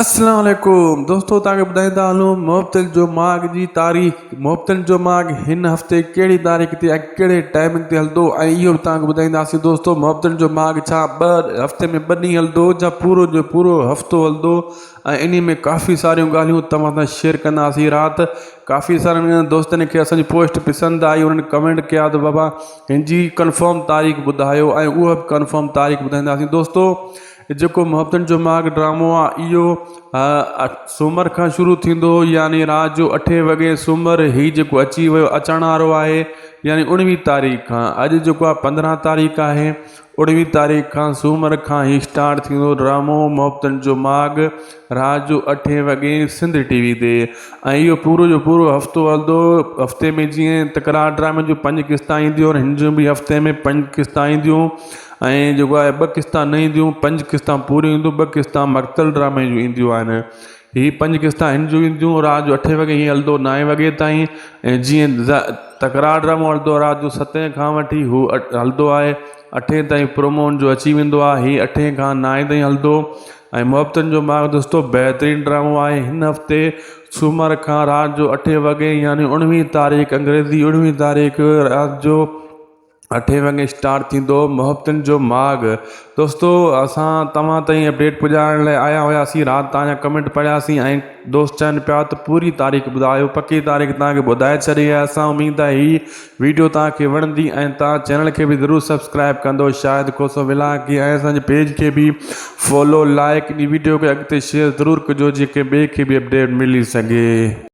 अस्सलाम वालेकुम दोस्तों, तव्हांखे ॿुधाईंदा हलूं मुहबतल जो माग जी तारीख़। मुहबतल जो माग हिन हफ़्ते कहिड़ी तारीख़ ते ऐं कहिड़े टाइमिंग ते हलंदो ऐं इहो बि तव्हांखे ॿुधाईंदासीं। दोस्तों, मुहबतल जो माग छा हफ़्ते में 2 ॾींहं हलंदो या पूरो जो पूरो हफ़्तो हलंदो, ऐं इन में काफ़ी सारियूं ॻाल्हियूं तव्हां सां शेयर कंदासीं। राति काफ़ी सारनि दोस्तनि खे असांजी पोस्ट पसंदि आई, उन्हनि कमेंट कया त बाबा हिन जी कंफर्म तारीख़ ॿुधायो, ऐं उहा बि कंफर्म तारीख़ ॿुधाईंदासीं। दोस्तों, जेको मुहबतन जो माग ड्रामो आहे इहो सूमर खां शुरू थींदो, यानी राति जो 8 वॻे सूमर ही जेको अची वियो अचण वारो आहे, यानी 19 तारीख़ खां। अॼु जेको आहे 15 तारीख़ आहे, 19 तारीख़ खां सूमर खां ही स्टार्ट थींदो ड्रामो मुहबतन जो माग राति जो 8 वॻे सिंध टीवी ते। ऐं इहो पूरो जो पूरो हफ़्तो हलंदो। हफ़्ते में जीअं तकरार ड्रामे जूं 5 क़िस्तां ईंदियूं आहिनि, हिन जूं बि हफ़्ते में 5 क़िस्तां ईंदियूं, ऐं जेको आहे 2 क़िस्तां न ईंदियूं, 5 क़िस्तां पूरियूं ईंदियूं, 2 क़िस्तां मक़तल ड्रामे जूं ईंदियूं आहिनि। ही 5 क़िस्तां हिन जूं ईंदियूं, राति जो 8 वॻे हीअं हलंदो 9 वॻे ताईं। ऐं जीअं तकरार ड्रामो हलंदो राति जो 7 खां वठी हू हलंदो आहे 8 ताईं, प्रोमोन जो अची वेंदो आहे, ही 8 खां 9 ताईं हलंदो। ऐं मुहबतन जो माग दोस्तों बहितरीनु ड्रामो आहे। हिन हफ़्ते सूमर खां राति जो 8 वॻे यानी 19 तारीख़ अंग्रेज़ी 19 तारीख़ राति जो 8 वॻे स्टार्ट थींदो मुहबतन जो माग। दोस्तों, असां तव्हां ताईं अपडेट पुॼाइण लाइ आया हुआसीं। राति तव्हांजा कमेंट पढ़ियासीं ऐं दोस्त चवनि पिया त पूरी तारीख़ ॿुधायो, पकी तारीख़ तव्हांखे ॿुधाए छॾी आहे। असां उमेद आहे हीअ वीडियो तव्हांखे वणंदी ऐं तव्हां चैनल खे बि ज़रूरु सब्सक्राइब कंदो, शायदि को सो मिला की, ऐं असांजे पेज खे बि फॉलो लाइक इन वीडियो खे अॻिते शेयर ज़रूरु कजो, जेके ॿिए खे बि अपडेट मिली सघे।